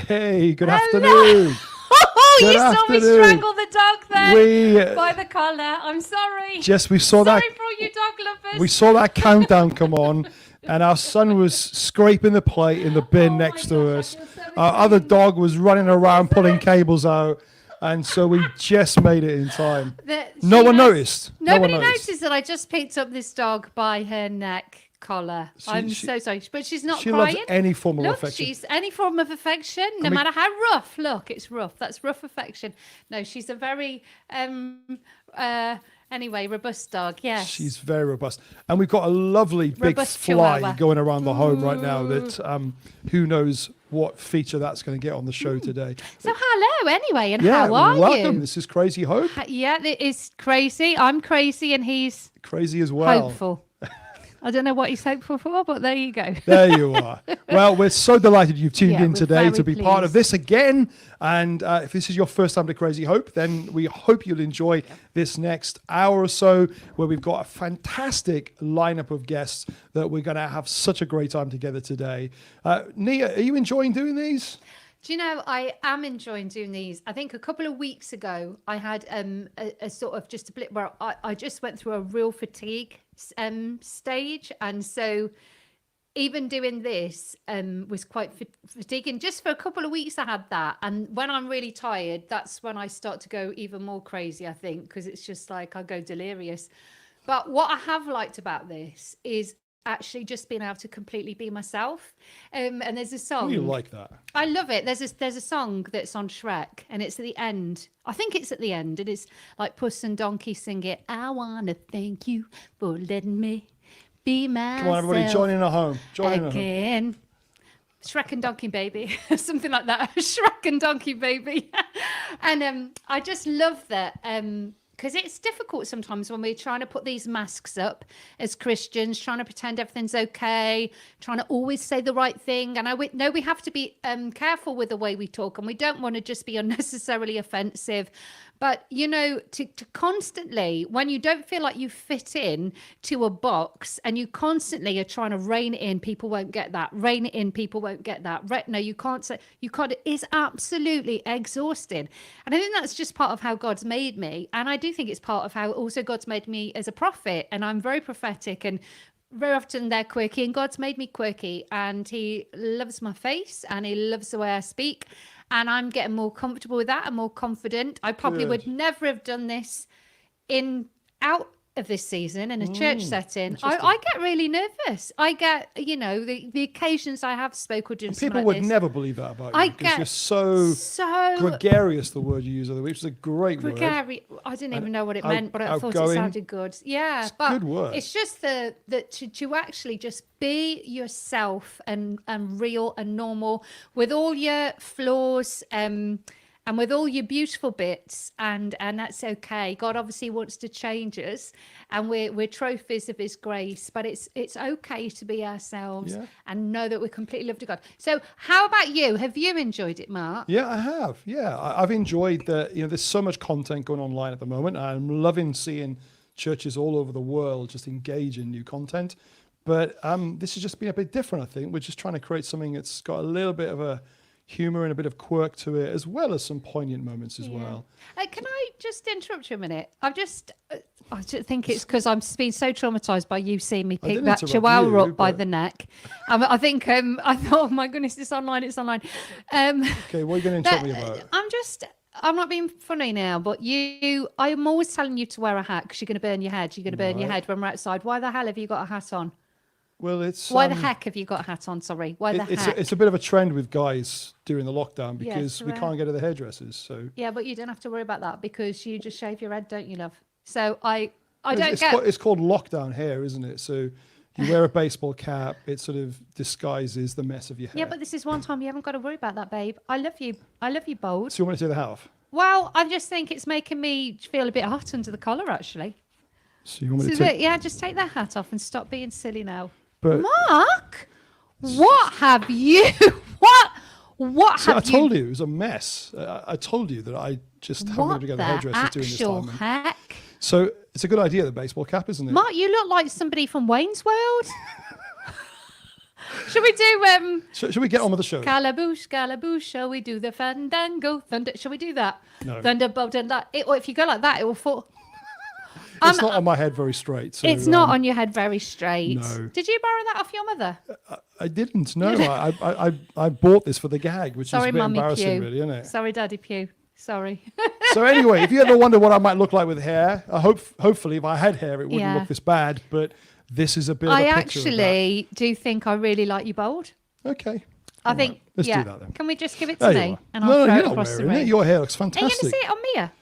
Hey, good afternoon. Oh, Good you saw me afternoon. strangle the dog then We by the collar. I'm sorry. Yes, we saw Sorry that. for all you dog lovers. We saw that countdown come on, and our son was scraping the plate in the bin Oh my next to gosh, I us. feel so Our other ashamed. dog was running around pulling cables out, and so we just made it in time. No one noticed. Nobody No one noticed. noticed that I just picked up this dog by her neck collar. I'm so sorry, but she's not She crying. loves any form of Look, affection. she's any form of affection, no matter how rough. Look, it's rough. That's rough affection. No, she's a very anyway, robust dog. Yes, She's very robust, and we've got a lovely big Robust fly chihuahua. going around the home right now. That who knows what feature that's going to get on the show today. So hello, anyway, and Yeah, how are welcome. you? This is Crazy Hope. Yeah, it is crazy. I'm crazy, and he's Crazy as well. hopeful. I don't know what he's hopeful for, but there you go. There you are. Well, we're so delighted you've tuned Yeah, in we're today very to be part of pleased. this again. And if this is your first time to Crazy Hope, then we hope you'll enjoy this next hour or so, where we've got a fantastic lineup of guests that we're going to have such a great time together today. Nia, are you enjoying doing these? Do you know, I am enjoying doing these. I think a couple of weeks ago, I had a sort of just a blip where I just went through a real fatigue stage. And so even doing this was quite fatiguing. Just for a couple of weeks, I had that. And when I'm really tired, that's when I start to go even more crazy, I think, because it's just like I go delirious. But what I have liked about this is actually just being able to completely be myself. And there's a song. Oh, you like that? I love it. There's a song that's on Shrek, and it's at the end. I think it's at the end. It is like Puss and Donkey sing it. I want to thank you for letting me be myself. Come on, everybody, join in at home. Join in at home. Again. Shrek and Donkey Baby, something like that. Shrek and Donkey Baby. And I just love that. Because it's difficult sometimes when we're trying to put these masks up as Christians, trying to pretend everything's okay, trying to always say the right thing. And I know we have to be careful with the way we talk, and we don't want to just be unnecessarily offensive. But, you know, to constantly, when you don't feel like you fit in to a box and you constantly are trying to rein it in, people won't get that. Rein it in, people won't get that. No, you can't say, you can't. It's absolutely exhausting. And I think that's just part of how God's made me. And I do think it's part of how also God's made me as a prophet. And I'm very prophetic, and very often they're quirky, and God's made me quirky, and he loves my face and he loves the way I speak. And I'm getting more comfortable with that and more confident. I probably would never have done this out of this season in a church setting. I get really nervous. I get, you know, the occasions I have spoke or done something People like would this. never believe that about you. I because get you're so gregarious, the word you use, which is a great word. I didn't even know what it meant, but I thought it outgoing. sounded good. Yeah, It's a but good word. it's just that to actually just be yourself and real and normal with all your flaws and with all your beautiful bits, and that's okay. God obviously wants to change us, and we're trophies of his grace, but it's okay to be ourselves and know that we're completely loved to God. So how about you? Have you enjoyed it, Mark? Yeah, I have. Yeah, I've enjoyed that. You know, there's so much content going online at the moment. I'm loving seeing churches all over the world just engage in new content. But this has just been a bit different, I think. We're just trying to create something that's got a little bit of a humor and a bit of quirk to it, as well as some poignant moments as well. Can I just interrupt you a minute? I just think it's because I'm being so traumatized by you seeing me pick that chihuahua up by the neck. I think I thought, oh my goodness, it's online. Okay, what are you going to interrupt me about? I'm not being funny now, but I'm always telling you to wear a hat because you're going to burn your head. You're going to burn your head when we're outside. Why the hell have you got a hat on? Well, it's why the heck have you got a hat on? Sorry, why the heck? It's a bit of a trend with guys during the lockdown because we can't get to the hairdressers. So yeah, but you don't have to worry about that because you just shave your head, don't you, love? So it's called lockdown hair, isn't it? So you wear a baseball cap, it sort of disguises the mess of your hair. Yeah, but this is one time you haven't got to worry about that, babe. I love you, bold. So you want me to take the hat off? Well, I just think it's making me feel a bit hot under the collar, actually. So you want me to just take that hat off and stop being silly now. But Mark, what have you? What have you? I told you it was a mess. I told you that I just haven't been together hairdressers during this time. Heck? So it's a good idea, the baseball cap, isn't it? Mark, you look like somebody from Wayne's World. Shall we do Should we get on with the show? Calaboosh, Calaboosh, shall we do the fandango? Thunder, shall we do that? No. Thunderbolt and that. Or if you go like that, it will fall. It's not on my head very straight. So, It's not on your head very straight. No. Did you borrow that off your mother? I didn't. No, I bought this for the gag, which Sorry, is a bit Mummy embarrassing, Pugh. really, isn't it? Sorry, Daddy Pugh. Sorry. So anyway, if you ever wonder what I might look like with hair, hopefully if I had hair, it wouldn't look this bad. But this is a bit of a I picture actually do think I really like you bold. of that. Okay. I think. Let's yeah. do that then. Can we just give it There to you me are. and I'll throw you're it not across the wearing it. room? Your hair looks Are you fantastic. going to see it on Mia?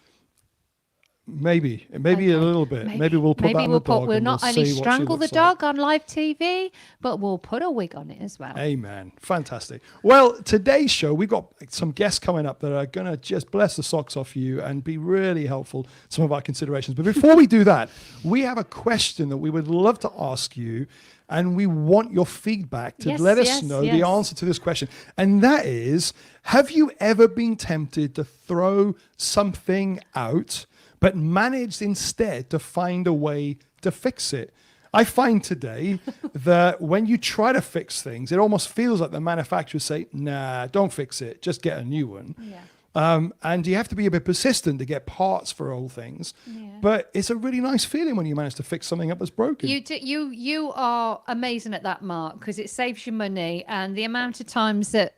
Maybe a Okay. little bit. Maybe we'll put that on the dog. We'll and not we'll only see what she strangle the looks like. dog on live TV, but we'll put a wig on it as well. Amen. Fantastic. Well, today's show, we've got some guests coming up that are going to just bless the socks off you and be really helpful, some of our considerations. But before we do that, we have a question that we would love to ask you, and we want your feedback to let us know the answer to this question. And that is, have you ever been tempted to throw something out, but managed instead to find a way to fix it? I find today that when you try to fix things, it almost feels like the manufacturers say, nah, don't fix it, just get a new one. Yeah. And you have to be a bit persistent to get parts for old things. Yeah. But it's a really nice feeling when you manage to fix something up that's broken. You are amazing at that, Mark, because it saves you money. And the amount of times that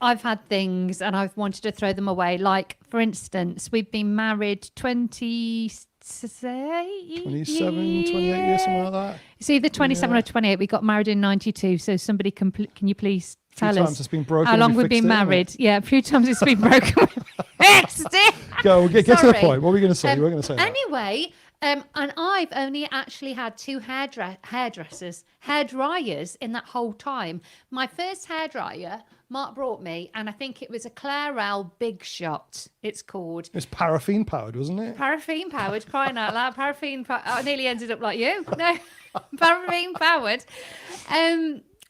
I've had things and I've wanted to throw them away, like, for instance, we've been married 27, 28 years, something like that. It's either 27 or 28. We got married in 92. So somebody can you please tell times us it's been broken how and long we we've been fixed it, haven't we? married? Yeah, a few times it's been broken. We fixed it. Go, get to the Sorry. point. What were we going to say? You were going to say that. Anyway, and I've only actually had two hairdryers in that whole time. My first hairdryer, Mark brought me, and I think it was a Clairol Big Shot, it's called. It was paraffin powered, wasn't it? Paraffin powered, crying out loud. I nearly ended up like you. No, paraffin powered.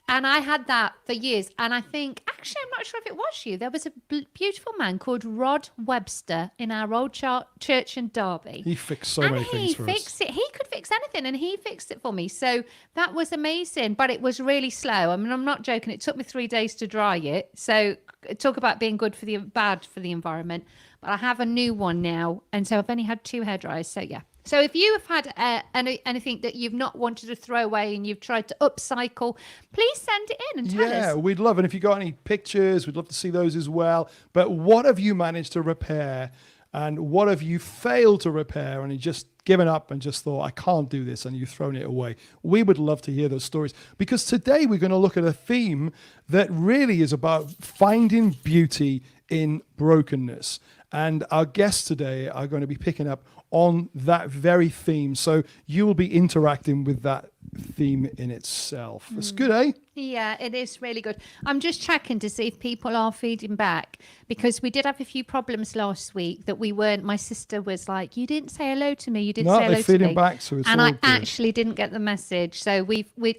And I had that for years. And I think, actually, I'm not sure if it was you. There was a beautiful man called Rod Webster in our old church in Derby. He fixed so many things for us. He could fix anything, and he fixed it for me. So that was amazing, but it was really slow. I mean, I'm not joking. It took me 3 days to dry it. So talk about being bad for the environment. But I have a new one now, and so I've only had 2 hairdryers. So yeah. So if you have had anything that you've not wanted to throw away and you've tried to upcycle, please send it in and tell us. Yeah, we'd love it. And if you've got any pictures, we'd love to see those as well. But what have you managed to repair? And what have you failed to repair and you just given up and just thought, I can't do this, and you've thrown it away? We would love to hear those stories, because today we're going to look at a theme that really is about finding beauty in brokenness. And our guests today are going to be picking up on that very theme. So you will be interacting with that theme in itself. It's good, eh? Yeah, it is really good. I'm just checking to see if people are feeding back, because we did have a few problems last week that we weren't. My sister was like, you didn't say hello to me. You didn't say hello to me. No, they're feeding back, so it's and all I good. actually didn't get the message. So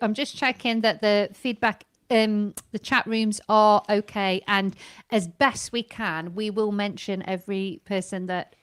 I'm just checking that the feedback, the chat rooms are okay. And as best we can, we will mention every person that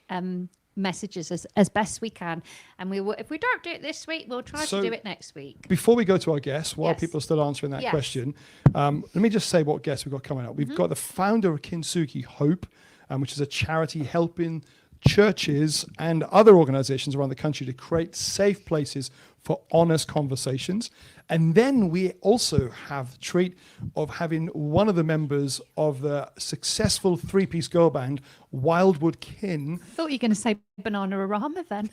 messages us as best we can, and we will, if we don't do it this week, we'll try to do it next week. Before we go to our guests, while Yes. people are still answering that Yes. question, let me just say what guests we've got coming up. We've got the founder of Kintsugi Hope, which is a charity helping churches and other organizations around the country to create safe places for honest conversations. And then we also have the treat of having one of the members of the successful 3-piece girl band, Wildwood Kin. I thought you were going to say Bananarama then.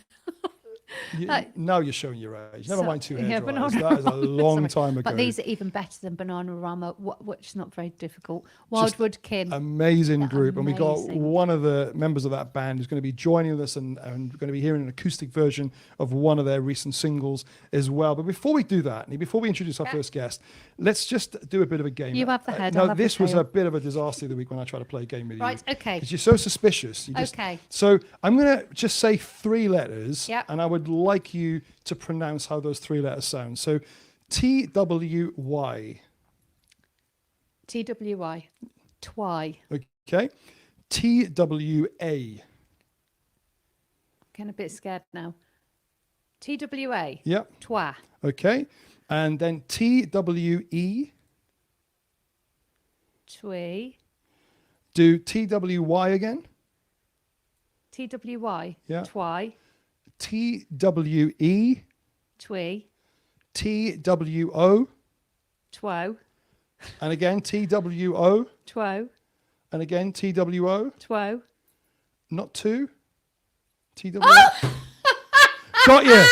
Now you're showing your age. Never mind 2 hair dryers. Bananarama. That is a long time ago. But these are even better than Bananarama, which is not very difficult. Wildwood Kin. Amazing group. And we got Amazing. one of the members of that band who's going to be joining us, and we're going to be hearing an acoustic version of one of their recent singles as well. But before we do that, before we introduce our first guest, let's just do a bit of a game. You have the head, Now, I'll have the this was tail. a bit of a disaster the week when I tried to play a game with you. Right, okay. Because you're so suspicious. Okay. So I'm going to just say 3 letters, Yep. and I would like you to pronounce how those 3 letters sound. So TWY. TWI. Twy. Okay. TWA. Getting a bit scared now. TWA. Yep. Twa. Okay. And then TWE. Twee. Do TWY again. TWY. Yeah. Twy. TWE. Twee. TWO. Two. And again, TWO. Two. And again, TWO. Two. Not two. TWO. Got you.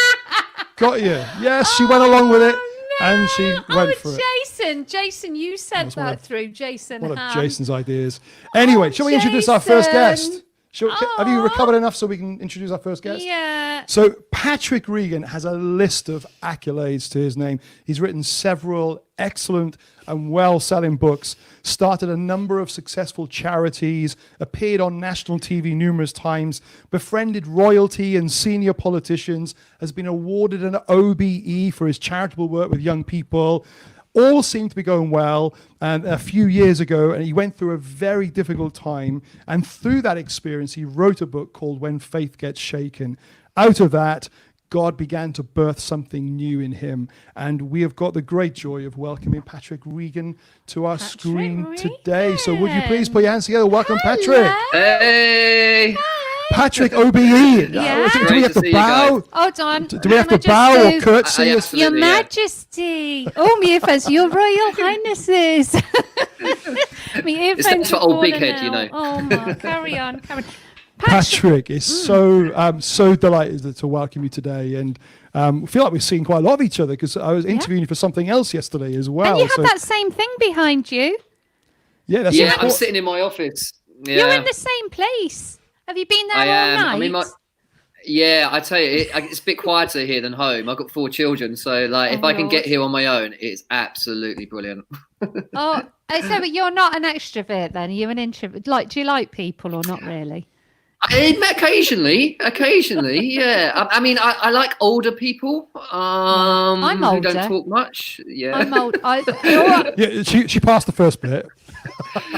Got you. Yes, she went along with it. And she went for it. Jason, you said that through. Jason, one of Ham. Jason's ideas. Anyway, shall we introduce our first guest? Jason. Have you recovered enough so we can introduce our first guest? Yeah. So Patrick Regan has a list of accolades to his name. He's written several excellent and well-selling books, started a number of successful charities, appeared on national TV numerous times, befriended royalty and senior politicians, has been awarded an OBE for his charitable work with young people. All seemed to be going well. And a few years ago, and he went through a very difficult time. And through that experience, he wrote a book called When Faith Gets Shaken. Out of that, God began to birth something new in him. And we have got the great joy of welcoming Patrick Regan to our screen today. So would you please put your hands together? Welcome, Patrick. Hey. Patrick, OBE. Yeah. Do we have to bow? Hold on. Do we have to bow or curtsy? Your Majesty. Oh, my earphones. Your Royal Highnesses. My earphones for old big head, you know. Oh, my. Carry on. Patrick is so delighted to welcome you today, and I feel like we've seen quite a lot of each other because I was interviewing you for something else yesterday as well. And you have that same thing behind you. Yeah, I'm sitting in my office. Yeah. You're in the same place. Have you been there all night? I mean, I tell you, it's a bit quieter here than home. I've got 4 children, so if I can get here on my own, it's absolutely brilliant. So but you're not an extrovert then? Are you an introvert? Do you like people or not really? Occasionally, yeah. I mean, I like older people. I'm older. Who don't talk much. Yeah, I'm old. Yeah, she passed the first bit.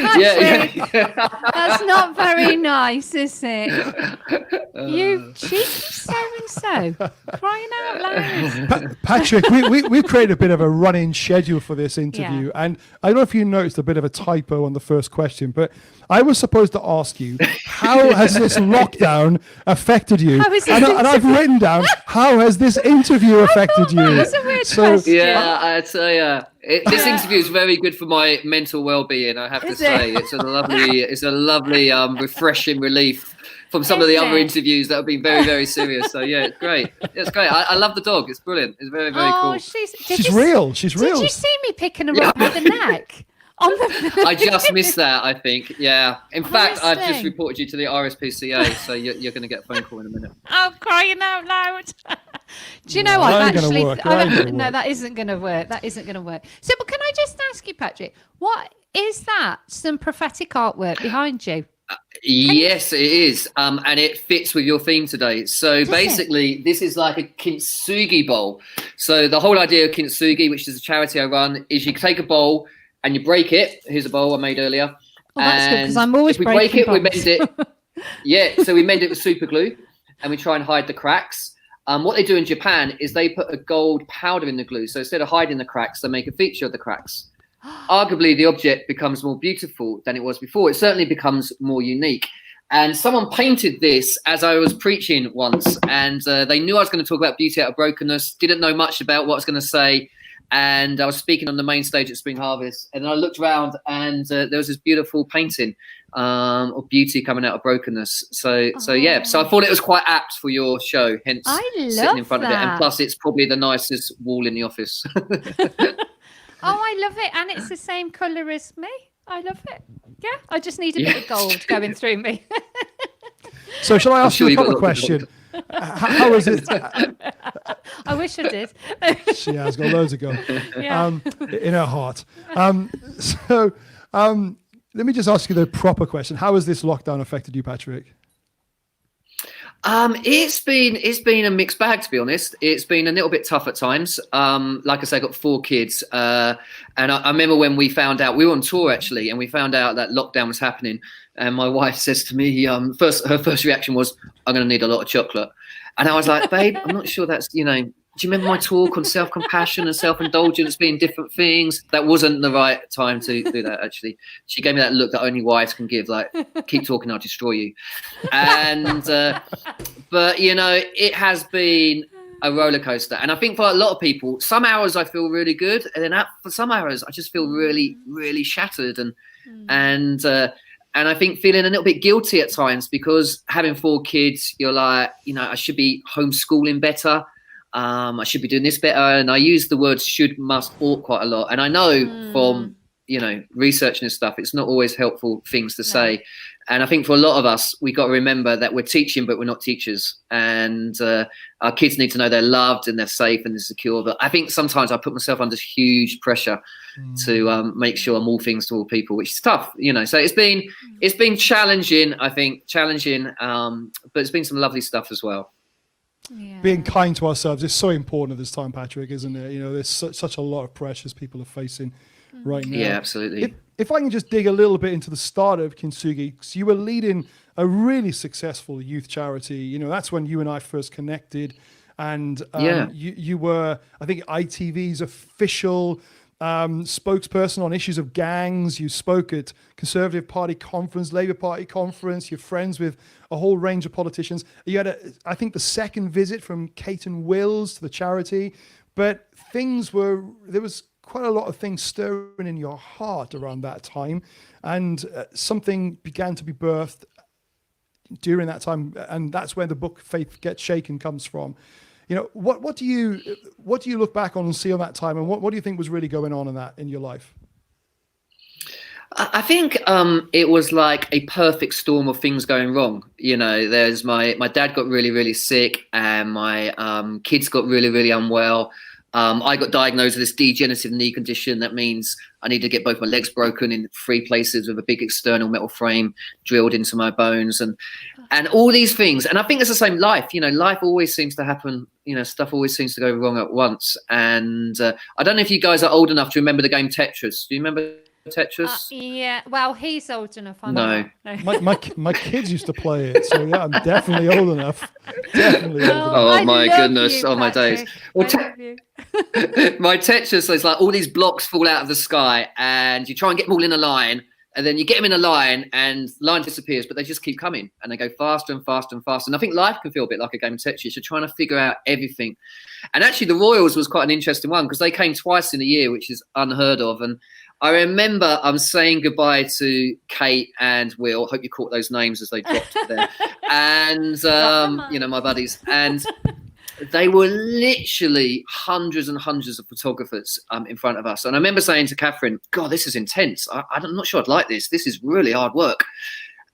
That's not very nice, is it? You cheeky so-and-so. Crying out loud. Patrick, we've created a bit of a running schedule for this interview. And I don't know if you noticed a bit of a typo on the first question, but I was supposed to ask you, how has this lockdown affected you? And I've written down, how has this interview affected you? That was a weird question. Yeah, I tell you. This interview is very good for my mental well-being. I have to say, it's a lovely, refreshing relief from some of the other interviews that have been very, very serious. So yeah, it's great. It's great. I love the dog. It's brilliant. It's very, very cool. She's real. She's real. Did you see me picking her up by the neck? I just missed that, I think. Yeah. In fact, I've just reported you to the RSPCA, so you're going to get a phone call in a minute. Oh, crying out loud. Do you know what? Actually, no, that isn't going to work. That isn't going to work. So, but can I just ask you, Patrick, what is that? Some prophetic artwork behind you? Yes, it is. And it fits with your theme today. So basically, this is like a kintsugi bowl. So the whole idea of kintsugi, which is a charity I run, is you take a bowl and you break it. Here's a bowl I made earlier. Oh, that's good, because I'm always breaking bowls. If we break it, we mend it. Yeah, so we mend it with super glue and we try and hide the cracks. What they do in Japan is they put a gold powder in the glue. So instead of hiding the cracks, they make a feature of the cracks. Arguably, the object becomes more beautiful than it was before. It certainly becomes more unique. And someone painted this as I was preaching once, and they knew I was going to talk about beauty out of brokenness, didn't know much about what I was going to say. And I was speaking on the main stage at Spring Harvest, and then I looked around, and there was this beautiful painting of beauty coming out of brokenness. So yeah. So I thought it was quite apt for your show. Hence, sitting in front of it, and plus, it's probably the nicest wall in the office. Oh, I love it, and it's the same colour as me. I love it. Yeah, I just need a bit of gold going through me. So, shall I ask you a proper question? How is it? I wish I did. She has got loads of gold in her heart. Let me just ask you the proper question. How has this lockdown affected you, Patrick? It's been a mixed bag, to be honest. It's been a little bit tough at times. Like I say, I got 4 kids, and I remember when we found out, we were on tour actually, and we found out that lockdown was happening. And my wife says to me, her first reaction was, "I'm going to need a lot of chocolate." And I was like, "Babe, I'm not sure that's you remember my talk on self-compassion and self-indulgence being different things? That wasn't the right time to do that, actually. She gave me that look that only wives can give, like, keep talking, I'll destroy you. And, but, you know, it has been a roller coaster. And I think for a lot of people, some hours I feel really good. And then for some hours, I just feel really, really shattered. And I think feeling a little bit guilty at times, because having 4 kids, you're like, you know, I should be homeschooling better. I should be doing this better. And I use the words should, must, ought quite a lot. And I know from, you know, researching and stuff, it's not always helpful things to say. And I think for a lot of us, we got to remember that we're teaching, but we're not teachers. And our kids need to know they're loved and they're safe and they're secure. But I think sometimes I put myself under huge pressure to make sure I'm all things to all people, which is tough, you know. So it's been challenging, I think, but it's been some lovely stuff as well. Yeah. Being kind to ourselves is so important at this time, Patrick, isn't it? You know, there's such a lot of pressures people are facing right now. Yeah, absolutely. If I can just dig a little bit into the start of Kintsugi, so you were leading a really successful youth charity. You know, that's when you and I first connected, and you were, I think, ITV's official spokesperson on issues of gangs. You spoke at Conservative Party conference, Labour Party conference. You're friends with a whole range of politicians. You had, I think, the second visit from Kate and Wills to the charity, but there was quite a lot of things stirring in your heart around that time, and something began to be birthed during that time, and that's where the book Faith Gets Shaken comes from. You know, what do you look back on and see on that time, and what do you think was really going on in your life? I think it was like a perfect storm of things going wrong. You know, there's my dad got really, really sick, and my kids got really, really unwell. I got diagnosed with this degenerative knee condition. That means I need to get both my legs broken in 3 places with a big external metal frame drilled into my bones, and all these things. And I think it's the same life. You know, life always seems to happen. You know, stuff always seems to go wrong at once. And I don't know if you guys are old enough to remember the game Tetris. Do you remember Tetris? Yeah. Well, he's old enough. No. My kids used to play it, so yeah, I'm definitely old enough. Definitely old enough. Oh my goodness! Oh my days. Well, my Tetris is like all these blocks fall out of the sky, and you try and get them all in a line, and then you get them in a line, and the line disappears, but they just keep coming, and they go faster and faster and faster. And I think life can feel a bit like a game of Tetris. You're trying to figure out everything. And actually, the Royals was quite an interesting one, because they came twice in a year, which is unheard of. And I remember saying goodbye to Kate and Will. Hope you caught those names as they dropped there. And, you know, my buddies. And they were literally hundreds and hundreds of photographers in front of us. And I remember saying to Catherine, God, this is intense. I'm not sure I'd like this. This is really hard work.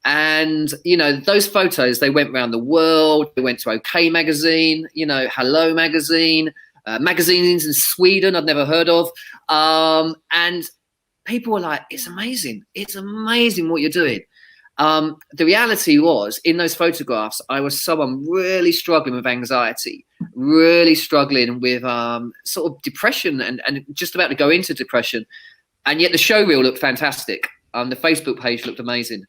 And, you know, those photos, they went around the world. They went to OK Magazine, you know, Hello Magazine, magazines in Sweden I'd never heard of. And people were like, it's amazing. It's amazing what you're doing. The reality was, in those photographs, I was someone really struggling with anxiety, really struggling with sort of depression and just about to go into depression. And yet the show reel looked fantastic. The Facebook page looked amazing.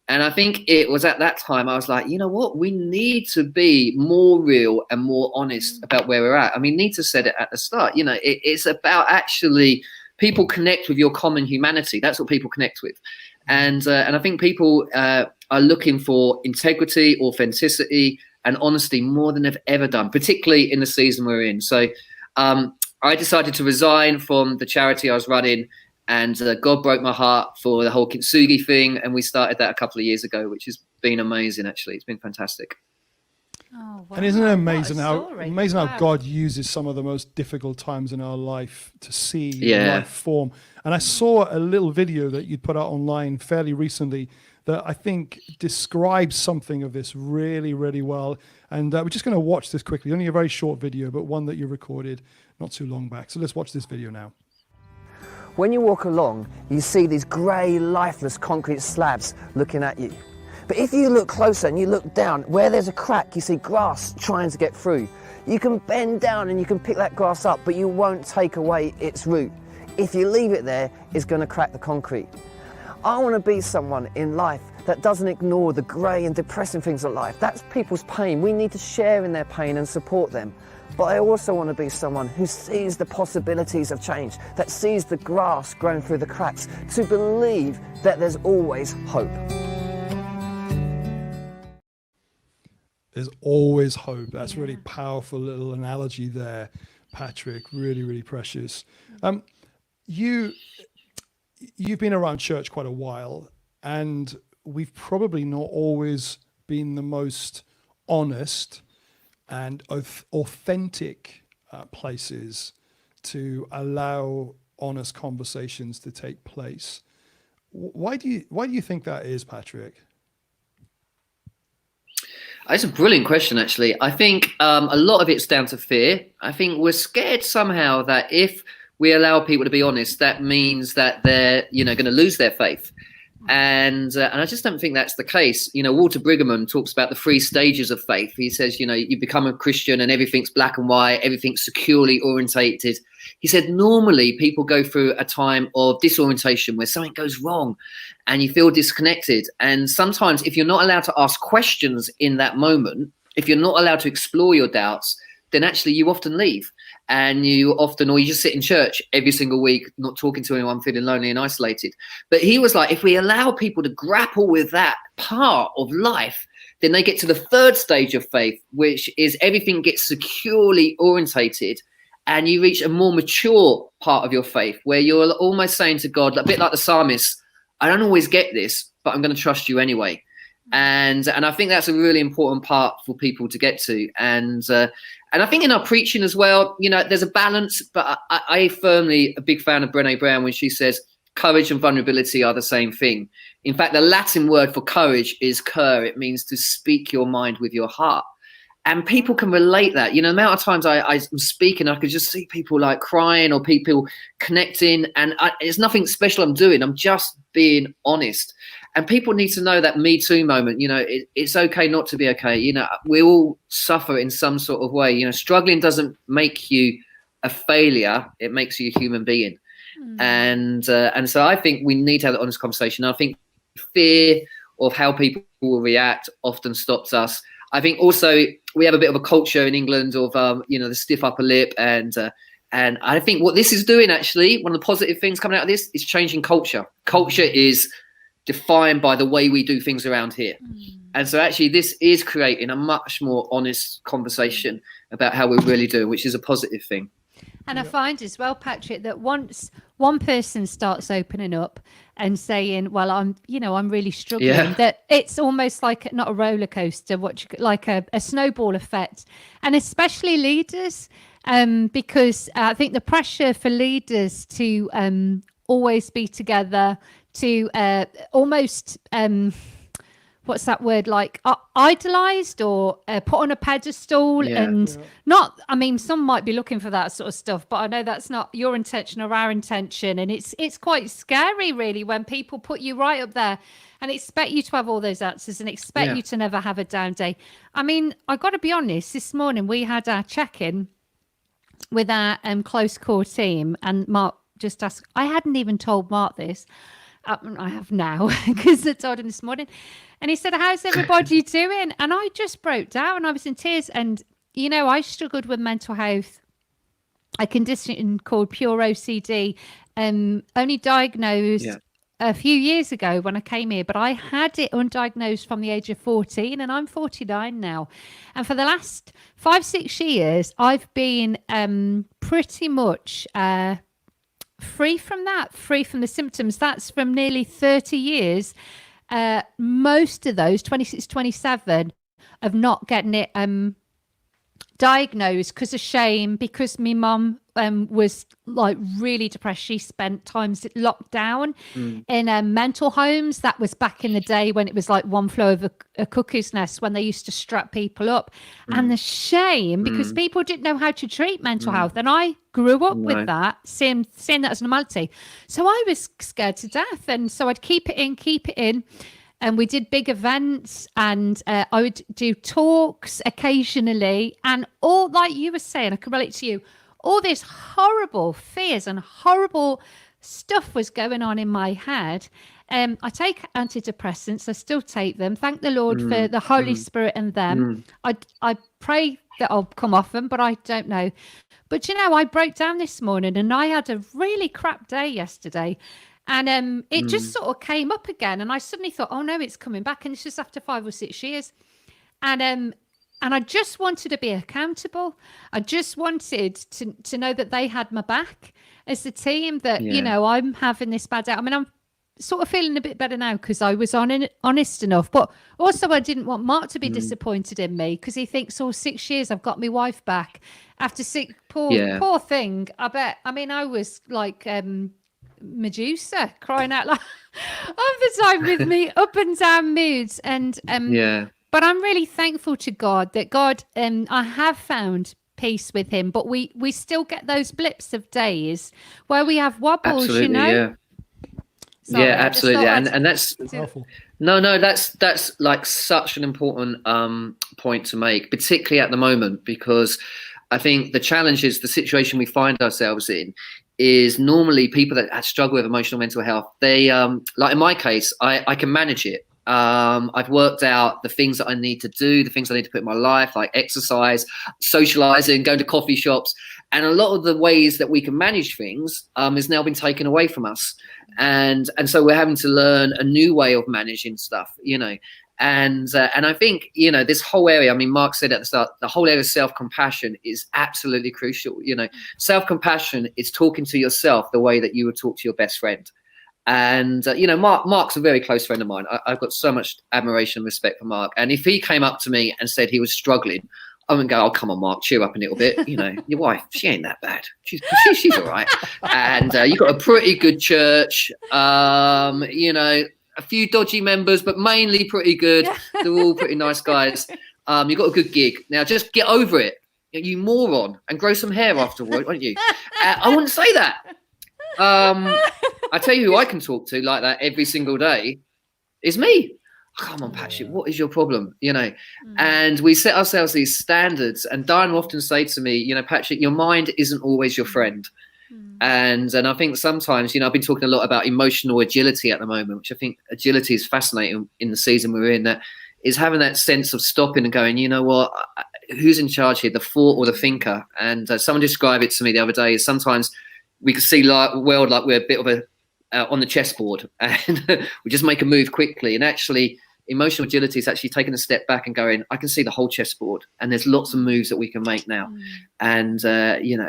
And I think it was at that time I was like, you know what? We need to be more real and more honest about where we're at. I mean, Nita said it at the start. You know, it's about actually people connect with your common humanity. That's what people connect with. And I think people are looking for integrity, authenticity, and honesty more than they've ever done, particularly in the season we're in. So I decided to resign from the charity I was running, and God broke my heart for the whole Kintsugi thing. And we started that a couple of years ago, which has been amazing, actually. It's been fantastic. Oh, wow. And isn't it amazing Wow. how God uses some of the most difficult times in our life to see life form? And I saw a little video that you put out online fairly recently that I think describes something of this really, really well. And we're just going to watch this quickly. Only a very short video, but one that you recorded not too long back. So let's watch this video now. When you walk along, you see these grey, lifeless concrete slabs looking at you. But if you look closer and you look down, where there's a crack, you see grass trying to get through. You can bend down and you can pick that grass up, but you won't take away its root. If you leave it there, it's going to crack the concrete. I want to be someone in life that doesn't ignore the grey and depressing things of life. That's people's pain. We need to share in their pain and support them. but I also want to be someone who sees the possibilities of change, that sees the grass growing through the cracks, to believe that there's always hope. There's always hope. That's a really powerful little analogy there, Patrick. Really, really precious. You've been around church quite a while, and we've probably not always been the most honest and authentic places to allow honest conversations to take place. Why do you think that is, Patrick? It's a brilliant question, actually. I think a lot of it's down to fear. I think we're scared somehow that if we allow people to be honest, that means that they're, going to lose their faith. And I just don't think that's the case. Walter Brigham talks about the 3 stages of faith. He says, you become a Christian and everything's black and white, everything's securely orientated. He said, normally people go through a time of disorientation where something goes wrong and you feel disconnected. And sometimes if you're not allowed to ask questions in that moment, if you're not allowed to explore your doubts, then actually you often leave. And you just sit in church every single week, not talking to anyone, feeling lonely and isolated. But he was like, if we allow people to grapple with that part of life, then they get to the 3rd stage of faith, which is everything gets securely orientated. And you reach a more mature part of your faith where you're almost saying to God, a bit like the psalmist, I don't always get this, but I'm going to trust you anyway. And I think that's a really important part for people to get to. And I think in our preaching as well, there's a balance, but I firmly a big fan of Brené Brown when she says courage and vulnerability are the same thing. In fact, the Latin word for courage is cur. It means to speak your mind with your heart. And people can relate that. The amount of times I'm speaking, I could just see people like crying or people connecting. And it's nothing special I'm doing. I'm just being honest. And people need to know that Me Too moment, it's okay not to be okay. We all suffer in some sort of way. Struggling doesn't make you a failure. It makes you a human being. And so I think we need to have that honest conversation. I think fear of how people will react often stops us. I think also we have a bit of a culture in England of, the stiff upper lip. And I think what this is doing, actually, one of the positive things coming out of this is changing culture. Culture is defined by the way we do things around here. And so actually this is creating a much more honest conversation about how we're really doing, which is a positive thing. And I find as well, Patrick, that once one person starts opening up and saying, well, I'm really struggling, that it's almost like not a roller coaster, like a snowball effect. And especially leaders, because I think the pressure for leaders to always be together, to almost what's that word, like idolized or put on a pedestal. Some might be looking for that sort of stuff, but I know that's not your intention or our intention. And it's quite scary, really, when people put you right up there and expect you to have all those answers and expect you to never have a down day. I mean, I got to be honest, this morning we had our check-in with our close core team, and Mark just asked, I hadn't even told Mark this. I have now, because I told him this morning. And he said, how's everybody doing? And I just broke down. I was in tears. And, I struggled with mental health, a condition called pure OCD, only diagnosed a few years ago when I came here. But I had it undiagnosed from the age of 14, and I'm 49 now. And for the last 5-6 years, I've been pretty much free from the symptoms. That's from nearly 30 years. Most of those, 26, 27, of not getting it diagnosed because of shame, because my mum was like really depressed. She spent times locked down in mental homes. That was back in the day when it was like one flew over a cuckoo's nest, when they used to strap people up. And the shame, because people didn't know how to treat mental health. And I grew up with that, seeing that as normality. So I was scared to death. And so I'd keep it in. And we did big events, and I would do talks occasionally. And all, like you were saying, I can relate to you, all these horrible fears and horrible stuff was going on in my head. I take antidepressants. I still take them. Thank the Lord for the Holy Spirit and them. I pray that I'll come off them, but I don't know. But, I broke down this morning and I had a really crap day yesterday. And it just sort of came up again. And I suddenly thought, oh, no, it's coming back. And it's just after 5 or 6 years. And I just wanted to be accountable. I just wanted to know that they had my back as a team, that, I'm having this bad day. I mean, I'm sort of feeling a bit better now because I was honest enough. But also I didn't want Mark to be disappointed in me because he thinks, 6 years, I've got my wife back. After 6, poor thing. I was like Medusa crying out loud all the time with me up and down moods. And but I'm really thankful to God that I have found peace with him, but we still get those blips of days where we have wobbles. Absolutely, Sorry, absolutely. And that's Powerful. no, that's like such an important point to make, particularly at the moment, because I think the challenge is the situation we find ourselves in is normally people that struggle with emotional mental health. They like in my case, I can manage it. I've worked out the things that I need to do, the things I need to put in my life, like exercise, socializing, going to coffee shops. And a lot of the ways that we can manage things has now been taken away from us. And so we're having to learn a new way of managing stuff, And I think, this whole area, I mean, Mark said at the start, the whole area of self-compassion is absolutely crucial. Self-compassion is talking to yourself the way that you would talk to your best friend. And, Mark's a very close friend of mine. I've got so much admiration and respect for Mark. And if he came up to me and said he was struggling, I wouldn't go, oh, come on, Mark, cheer up a little bit. Your wife, she ain't that bad. She's all right. And you've got a pretty good church, a few dodgy members, but mainly pretty good. They're all pretty nice guys. You've got a good gig. Now just get over it, you moron, and grow some hair afterward, won't you? I wouldn't say that. I tell you who I can talk to like that every single day is me. Come on, Patrick, what is your problem? And we set ourselves these standards. And Diane will often say to me, Patrick, your mind isn't always your friend. And I think sometimes, I've been talking a lot about emotional agility at the moment, which I think agility is fascinating in the season we're in, that is having that sense of stopping and going, you know what, who's in charge here, the thought or the thinker? And someone described it to me the other day, is sometimes we can see the world like we're a bit of a on the chessboard and we just make a move quickly. And actually, emotional agility is actually taking a step back and going, I can see the whole chessboard and there's lots of moves that we can make now. And, and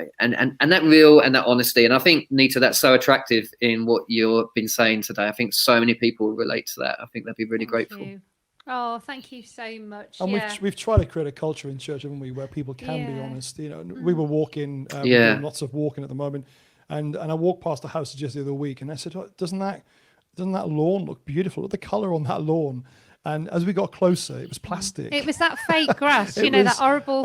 that real and that honesty. And I think, Nita, that's so attractive in what you've been saying today. I think so many people relate to that. I think they'll be really grateful. You. Oh, thank you so much. And we've tried to create a culture in church, haven't we, where people can be honest. We were walking, we're doing lots of walking at the moment. And I walked past the house just the other week and I said, doesn't that lawn look beautiful? Look at the colour on that lawn. And as we got closer, it was plastic. It was that fake grass, that horrible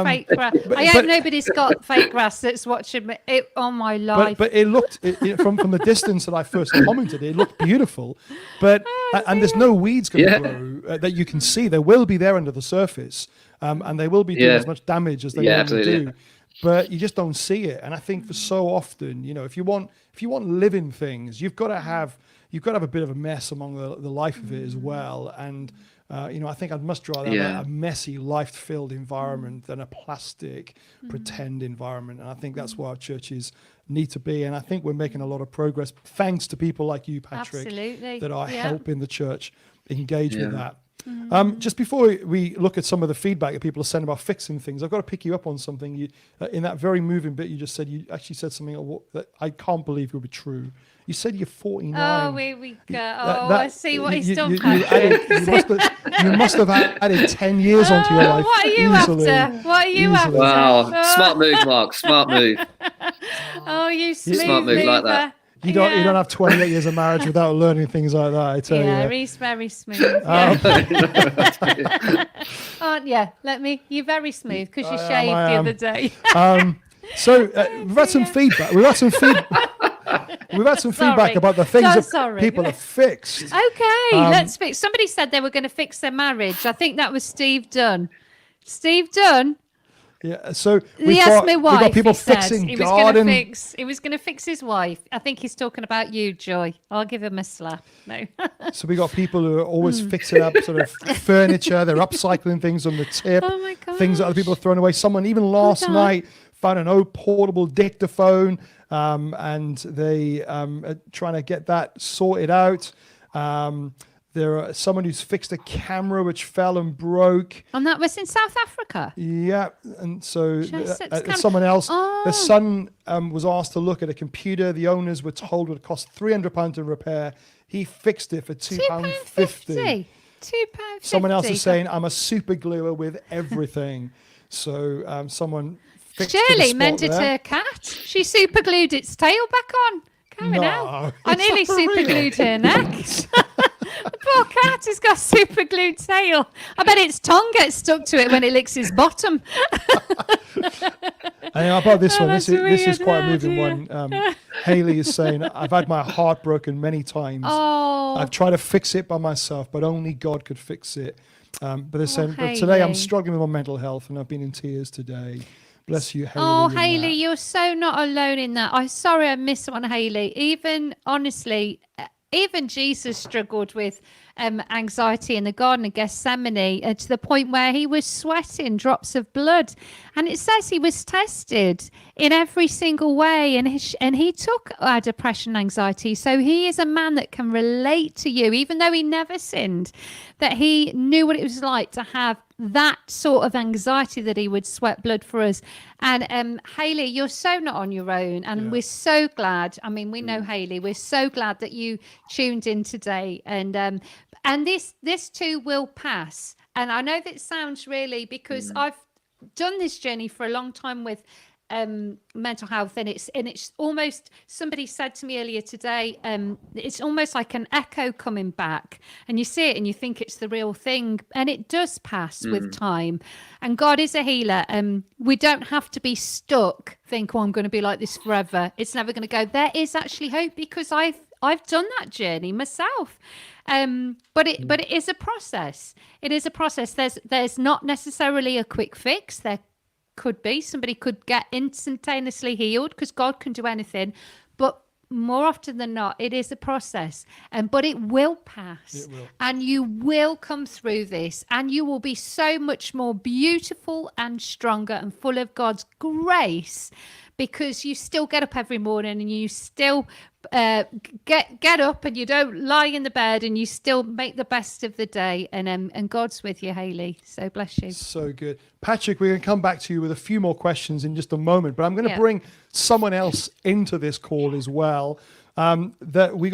fake grass. I hope nobody's got fake grass that's watching it on my life. But it looked, from the distance that I first commented, it looked beautiful. But and there's no weeds going to grow that you can see. They will be there under the surface, and they will be doing as much damage as they normally do. But you just don't see it. And I think for so often, if you want living things, you've got to have a bit of a mess among the life of it as well. And, I think I'd much rather have a messy, life-filled environment than a plastic, pretend environment. And I think that's where our churches need to be. And I think we're making a lot of progress, thanks to people like you, Patrick, that are helping the church engage with that. Just before we look at some of the feedback that people are sending about fixing things, I've got to pick you up on something. You, in that very moving bit you just said, you actually said something that I can't believe would be true. You said you're 49. Oh, here we go. I see what he's done. You must have added 10 years onto your life. What are you after? What are you after? Wow, smart move, Mark. Smart move. Oh, you smart move like that. You don't have 28 years of marriage without learning things like that, I tell you. Yeah, he's very smooth. You're very smooth because you shaved the other day. So we've had some feedback. We've had some feedback about the things that people have fixed. Okay, let's fix. Somebody said they were going to fix their marriage. I think that was Steve Dunn. Steve Dunn? Yeah, so He asked my we've wife. got people he said fixing he garden. He was going to fix his wife. I think he's talking about you, Joy. I'll give him a slap. No. So we got people who are always fixing up sort of furniture. They're upcycling things on the tip. Oh my Things that other people are throwing away. Someone even last on. night found an old portable dictaphone, and they are trying to get that sorted out. There are someone who's fixed a camera which fell and broke. And that was in South Africa. Yeah, and so Just someone else, Oh. the son was asked to look at a computer. The owners were told it would cost £300 to repair. He fixed it for £2.50. £2.50. Someone else is saying, I'm a super gluer with everything. So someone fixed Shirley the mended spot there. her cat. She super glued its tail back on. Coming out. I nearly super glued her neck. The poor cat has got a super glued tail. I bet its tongue gets stuck to it when it licks its bottom. And how about this one? that's This is weird, quite a oh moving one. Haley is saying, I've had my heart broken many times. Oh, I've tried to fix it by myself, but only God could fix it. But they're saying, but today I'm Haley. struggling with my mental health and I've been in tears today. Bless you, Haley. oh, in Haley, that. you're so not alone in that. I'm sorry I missed one, Haley. Even honestly, even Jesus struggled with anxiety in the Garden of Gethsemane to the point where he was sweating drops of blood. And it says he was tested in every single way. And he took depression and anxiety. So he is a man that can relate to you, even though he never sinned, that he knew what it was like to have that sort of anxiety that he would sweat blood for us. And Haley, you're so not on your own. And we're so glad. I mean, we know Haley. We're so glad that you tuned in today. And this too will pass. And I know that sounds really, because I've done this journey for a long time with mental health, and it's almost, somebody said to me earlier today, it's almost like an echo coming back, and you see it and you think it's the real thing, and it does pass with time. And God is a healer. We don't have to be stuck, think, oh, I'm going to be like this forever. It's never going to go. There is actually hope, because I've done that journey myself. But it is a process. It is a process. There's not necessarily a quick fix. There could be, somebody could get instantaneously healed, because God can do anything, but more often than not, it is a process. But it will pass. It will. And you will come through this, and you will be so much more beautiful and stronger and full of God's grace, because you still get up every morning, and you still get up, and you don't lie in the bed, and you still make the best of the day. And God's with you, Haley. So bless you. So good. Patrick, we're going to come back to you with a few more questions in just a moment, but I'm going to Yeah. bring someone else into this call as well. That we're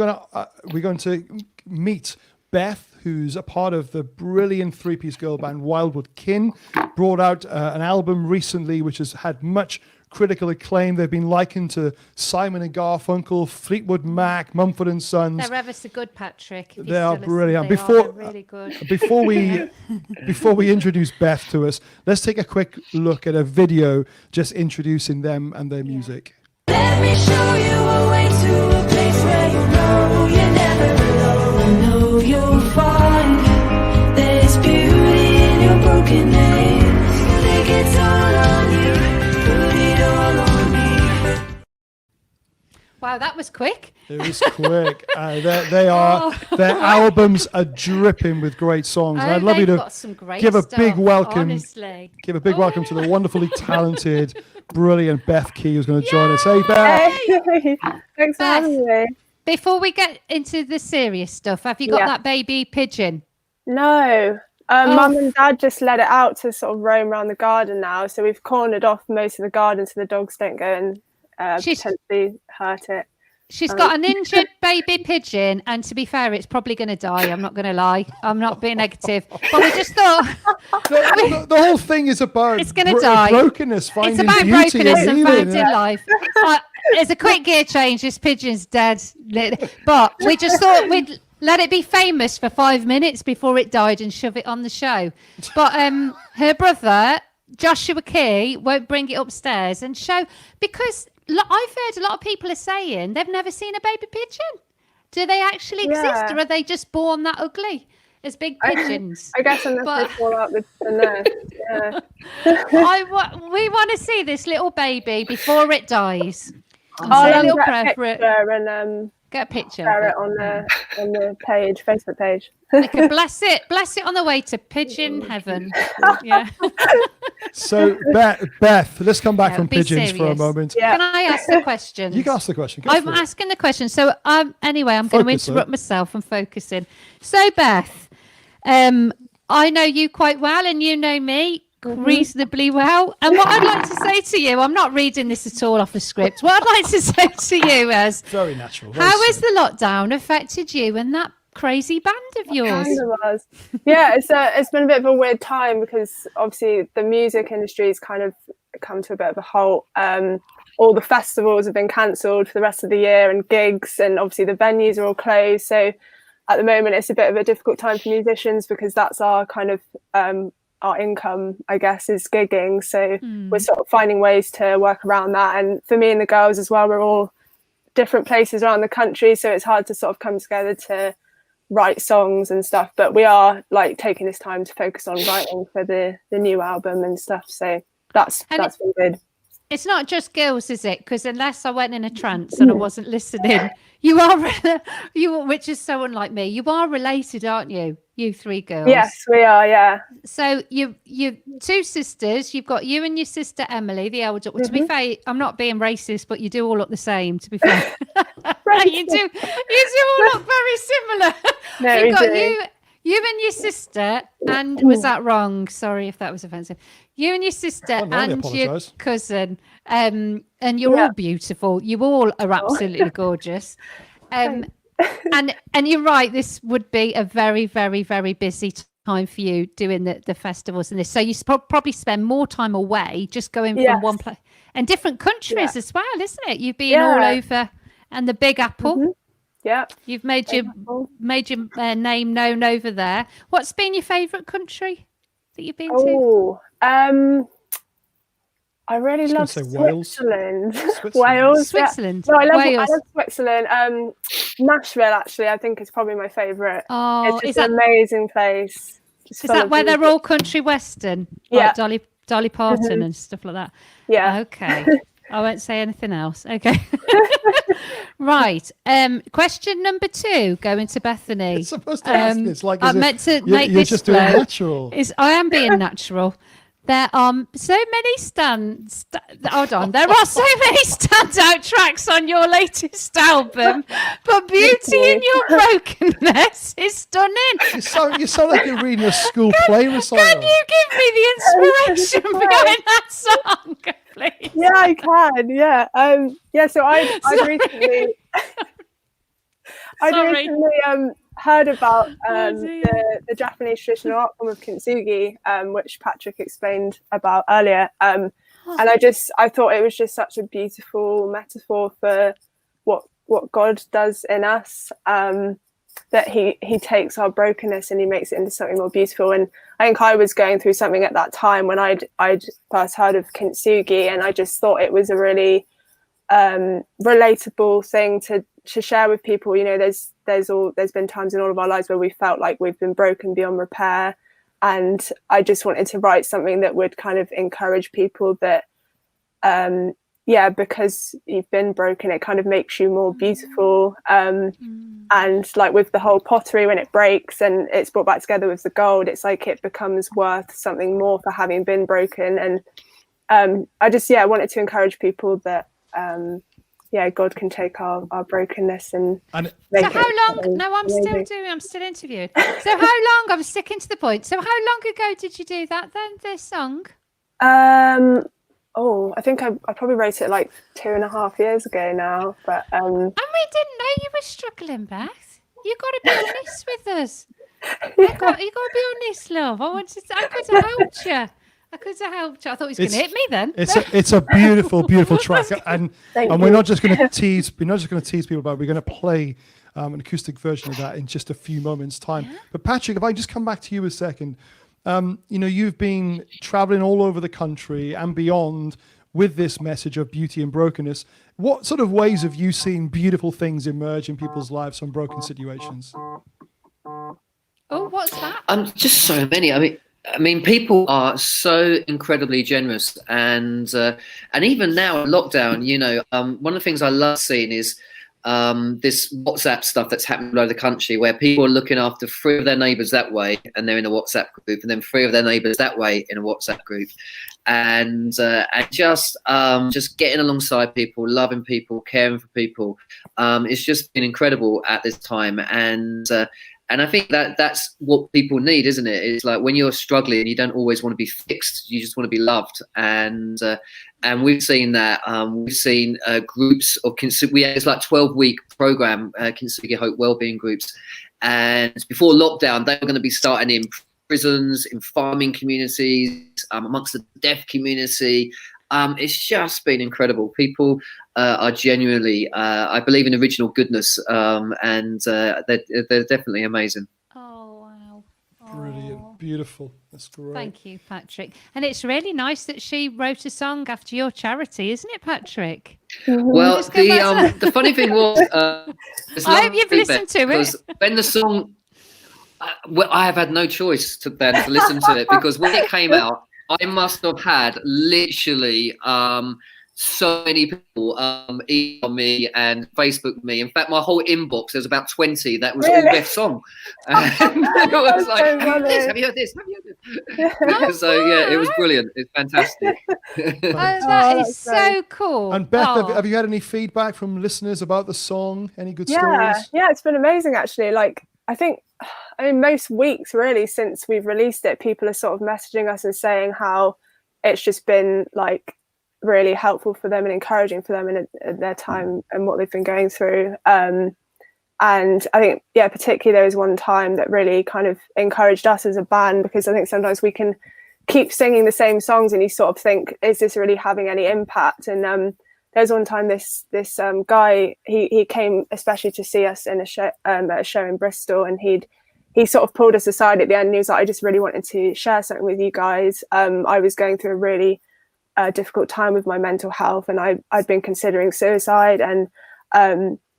going to meet Beth, who's a part of the brilliant three-piece girl band Wildwood Kin. Brought out an album recently which has had much critical acclaim. They've been likened to Simon and Garfunkel, Fleetwood Mac, Mumford & Sons. They're ever so good, Patrick. If you They are still listen, brilliant. they Before- are really good. Before we introduce Beth to us, let's take a quick look at a video just introducing them and their music. Let me show you a way to a place where you know you're never alone. I know you'll find there's beauty in your brokenness. Think it's all on you, put it all on me. Wow, that was quick. It was quick. Their albums are dripping with great songs. And I'd love you They've to got some great give a stuff, big welcome. honestly. Give a big welcome to the wonderfully talented, brilliant Beth Key, who's going to join us. Hey, Beth. Hey, thanks for having me. Before we get into the serious stuff, have you got that baby pigeon? No, Mum and Dad just let it out to sort of roam around the garden now. So we've cornered off most of the garden so the dogs don't go and She's- potentially hurt it. She's got an injured baby pigeon, and to be fair, it's probably going to die. I'm not going to lie. I'm not being negative. But we just thought The whole thing is about It's gonna die. brokenness, finding it's about beauty brokenness and healing. finding life. There's a quick gear change. This pigeon's dead. But we just thought we'd let it be famous for 5 minutes before it died and shove it on the show. But her brother, Joshua Key, won't bring it upstairs and show, because I've heard a lot of people are saying they've never seen a baby pigeon. Do they actually exist, Yeah. or are they just born that ugly? as big pigeons. I guess unless But- they fall out the nest. Yeah. We want to see this little baby before it dies. I'll Say a little get prayer a for it. picture and Get a picture. share of it on the page, Facebook page. They can bless it on the way to pigeon heaven. Yeah. So Beth, let's come back Yeah, from be pigeons for a serious. moment. Yeah. Can I ask the question? You can ask the question. Go I'm for it. asking the question. So anyway, I'm going to Focus, interrupt myself and focusing. So Beth, I know you quite well and you know me reasonably well. And what I'd like to say to you, I'm not reading this at all off a script. What I'd like to say to you is, Very natural. very how has sweet. the lockdown affected you and that crazy band of yours? Kind of was. Yeah, it's been a bit of a weird time because obviously the music industry has kind of come to a bit of a halt. All the festivals have been cancelled for the rest of the year and gigs, and obviously the venues are all closed. So at the moment it's a bit of a difficult time for musicians because that's our kind of our income, I guess, is gigging. So we're sort of finding ways to work around that. And for me and the girls as well, we're all different places around the country, so it's hard to sort of come together to write songs and stuff. But we are like taking this time to focus on writing for the new album and stuff. So that's been good. It's not just girls, is it? Because unless I went in a trance and I wasn't listening, you are, which is so unlike me. You are related, aren't you? You three girls. Yes, we are. Yeah. So you two sisters. You've got you and your sister Emily, the elder. To be fair, I'm not being racist, but you do all look the same. To be fair, you do all look very similar. No, You've we got do. you and your sister, and was that wrong? Sorry if that was offensive. You and your sister I really and your apologise. cousin, and you're all beautiful. You all are absolutely gorgeous. And you're right. This would be a very, very, very busy time for you doing the festivals and this. So you probably spend more time away, just going from one place and different countries as well, isn't it? You've been all over, and the Big Apple. Yeah. You've made your name known over there. What's been your favourite country that you've been to? I really love say Wales. Switzerland. Switzerland. Wales. Switzerland. Yeah. No, I Wales. love Switzerland. Nashville, actually, I think is probably my favourite. Oh, It's just an amazing place. Is that where they're all country western? Yeah. Like Dolly Parton and stuff like that. Yeah. Okay. I won't say anything else. Okay. Right. Question number 2, going to Bethany. It's supposed to ask this like I as if meant to you're make this just doing flow. natural. I am being natural. There are so many hold on. There are so many standout tracks on your latest album, but Beauty in Your Brokenness is stunning. You sound like you're reading a school play recital. Can you give me the inspiration behind that song, please? Yeah, I can. Yeah. So I'd recently heard about the Japanese traditional art form of kintsugi, which Patrick explained about earlier. And I thought it was just such a beautiful metaphor for what God does in us, that he takes our brokenness and he makes it into something more beautiful. And I think I was going through something at that time when I'd first heard of kintsugi, and I just thought it was a really relatable thing to share with people. You know, there's been times in all of our lives where we felt like we've been broken beyond repair, and I just wanted to write something that would kind of encourage people that because you've been broken, it kind of makes you more beautiful. And like with the whole pottery, when it breaks and it's brought back together with the gold, it's like it becomes worth something more for having been broken. And I just wanted to encourage people that God can take our brokenness and make so how long? No, I'm still interviewed. So how long? I'm sticking to the point. So how long ago did you do that then? This song? I think I probably wrote it like 2.5 years ago now. But and we didn't know you were struggling, Beth. You got to be honest with us. You got to be honest, love. I could have helped you. I thought he was going to hit me then. It's a beautiful, beautiful track, and we're not just going to tease. We're not just going to tease people about it. We're going to play an acoustic version of that in just a few moments' time. Yeah. But Patrick, if I just come back to you a second, you've been traveling all over the country and beyond with this message of beauty and brokenness. What sort of ways have you seen beautiful things emerge in people's lives from broken situations? Oh, what's that? Just so many. I mean, people are so incredibly generous, and even now in lockdown, one of the things I love seeing is this WhatsApp stuff that's happening all over the country, where people are looking after 3 of their neighbours that way, and they're in a WhatsApp group, and then 3 of their neighbours that way in a WhatsApp group, and just getting alongside people, loving people, caring for people. It's just been incredible at this time, and I think that's what people need, isn't it? It's like when you're struggling, you don't always want to be fixed. You just want to be loved. And we've seen that. We've seen groups of it's like 12-week program, Consider Hope Wellbeing groups. And before lockdown, they were going to be starting in prisons, in farming communities, amongst the deaf community. It's just been incredible. People are genuinely, I believe in original goodness, and they're definitely amazing. Oh, wow. Brilliant, beautiful. That's great. Thank you, Patrick. And it's really nice that she wrote a song after your charity, isn't it, Patrick? Well, the funny thing was, I hope you've listened to it. When the song, I have had no choice to listen to it, because when it came out, I must have had literally so many people email me and Facebook me. In fact, my whole inbox, there's about 20 that was all Beth's song. And it was like, have you heard this? Have you heard this? So yeah, it was brilliant. It's fantastic. That is so cool. And Beth, have you had any feedback from listeners about the song? Any good stories? Yeah, it's been amazing actually. Like, I mean, most weeks really since we've released it, people are sort of messaging us and saying how it's just been like really helpful for them and encouraging for them in their time and what they've been going through. And I think, particularly there was one time that really kind of encouraged us as a band, because I think sometimes we can keep singing the same songs and you sort of think, is this really having any impact? And there's one time this guy, he came especially to see us in a show in Bristol, and he sort of pulled us aside at the end and he was like, I just really wanted to share something with you guys. I was going through a really difficult time with my mental health, and I'd been considering suicide, and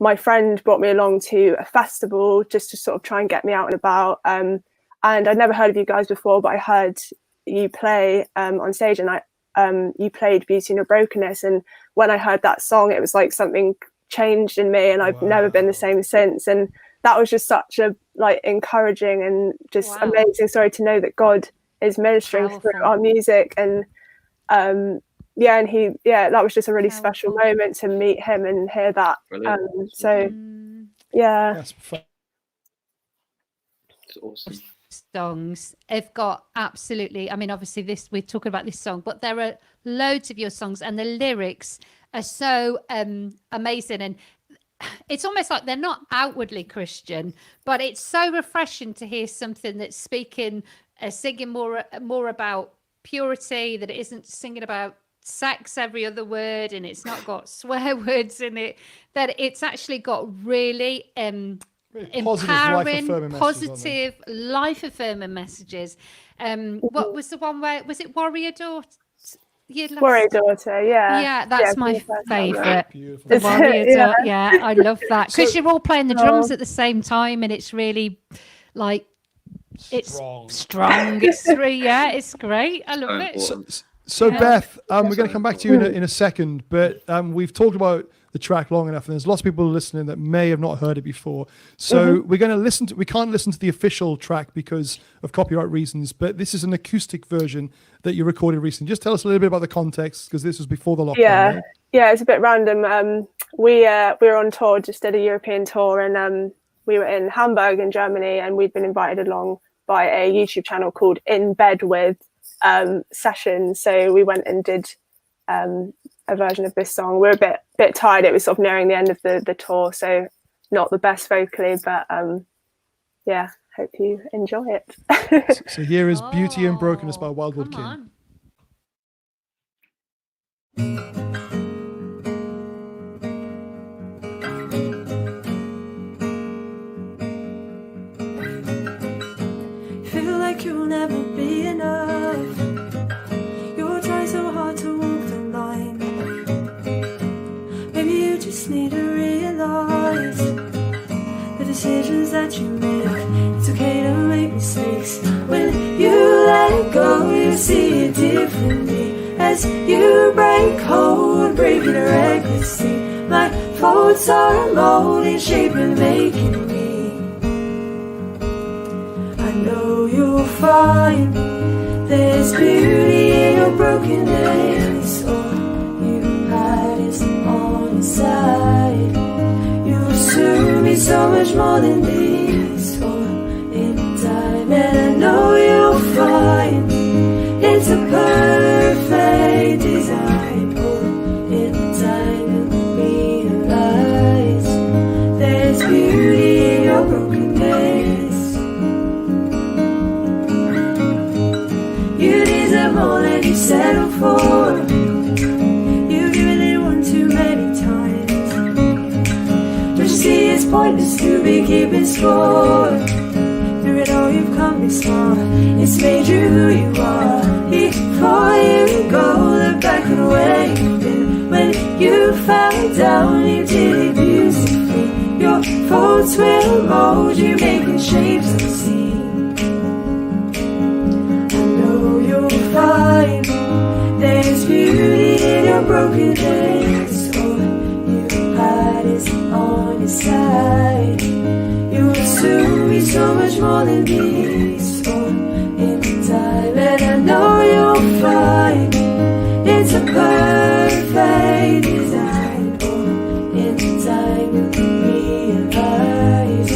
my friend brought me along to a festival just to sort of try and get me out and about, and I'd never heard of you guys before, but I heard you play on stage, and you played Beauty in Your Brokenness, and when I heard that song, it was like something changed in me, and I've never been the same since. And that was just such a encouraging and just amazing story to know that God is ministering through our music. And and that was just a really special moment to meet him and hear that. That's awesome. Songs have got absolutely, I mean, obviously we're talking about this song, but there are loads of your songs and the lyrics are so amazing, and it's almost like they're not outwardly Christian, but it's so refreshing to hear something that's singing more about purity, that it isn't singing about sex every other word, and it's not got swear words in it, that it's actually got really empowering, positive, life-affirming messages. What was the one where, was it Warrior Daughter? Warrior Daughter, yeah, that's my favourite. Warrior Daughter, I love that, because you're all playing the drums at the same time, and it's really like it's strong. It's great. I love it. So Beth, we're going to come back to you in a second, but we've talked about the track long enough, and there's lots of people listening that may have not heard it before. So we're going to we can't listen to the official track because of copyright reasons, but this is an acoustic version that you recorded recently. Just tell us a little bit about the context, because this was before the lockdown. Right? Yeah, it's a bit random. We were on tour, just did a European tour, and we were in Hamburg in Germany, and we'd been invited along by a YouTube channel called In Bed With Sessions. So we went and did a version of this song. We're a bit tired. It was sort of nearing the end of the tour, so not the best vocally, but hope you enjoy it. So here is Beauty and Brokenness by Wildwood King. Feel like you'll never be enough. You're trying so hard to walk the line. Maybe you just need to realize the decisions that you make. It's okay to make see it differently. As you break hold, breaking recklessly. My faults are molding, shaping, making me. I know you'll find there's beauty in your brokenness. All you had is on the side. You'll soon be so much more than this. Or in time, and I know you'll find it's a perfect design. Or in time, you'll realize there's beauty in your brokenness. You deserve more than you settle for. You've given it one too many times. Don't you see it's pointless to be keeping score? Through it all you've come this far. It's made you who you are. Before you go, look back on where you've been. When you fell down, you did it beautifully. Your faults will mold you, making shapes unseen. You'll find there's beauty in your brokenness. All you had is on your side. You'll soon be so much more than this. Or in time, and I know you'll find it's a perfect design. Or in time, you'll realize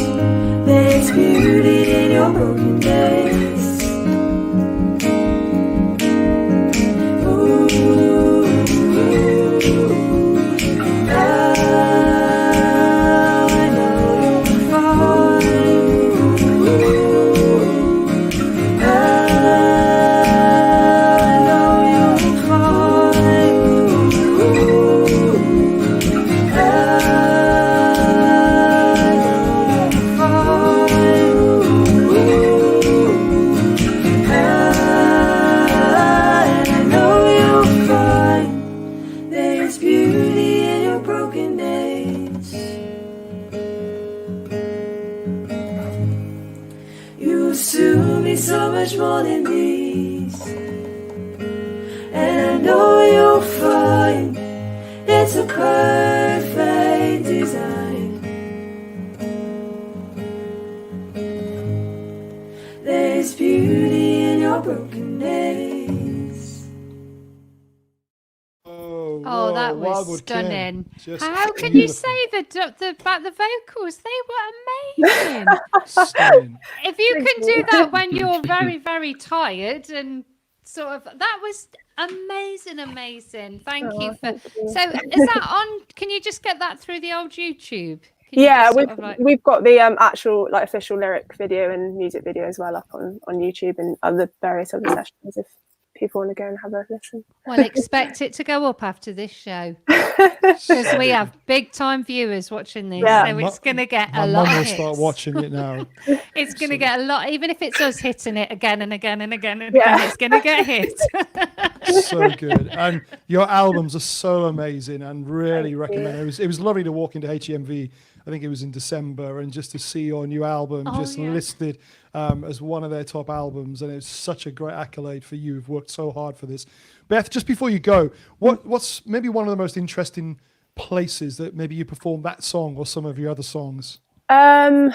there's beauty in your brokenness. So much more than these, and I know you'll find it's a perfect design. There's beauty in your brokenness. Oh, that was Wildwood stunning. King. Just How can you beautiful. say about the vocals? They were amazing. Stunning. If you can do that when you're very, very tired and sort of, that was amazing. Thank you for. Thank you. So is that on? Can you just get that through the old YouTube? Can you Yeah, just sort of we've got the actual like official lyric video and music video as well up on YouTube and other various other sessions if people want to go and have a listen. Well, expect it to go up after this show because we have big time viewers watching this, Yeah. so it's going to get My a lot mum of will hits. start watching it now. It's going to get a lot, even if it's us hitting it again and again and again and Yeah. again, it's going to get hit. So good, and your albums are so amazing, and really recommend it. It was lovely to walk into HMV. I think it was in December, and just to see your new album listed as one of their top albums, and it's such a great accolade for you. You've worked so hard for this. Beth, just before you go, what's maybe one of the most interesting places that maybe you perform that song or some of your other songs? That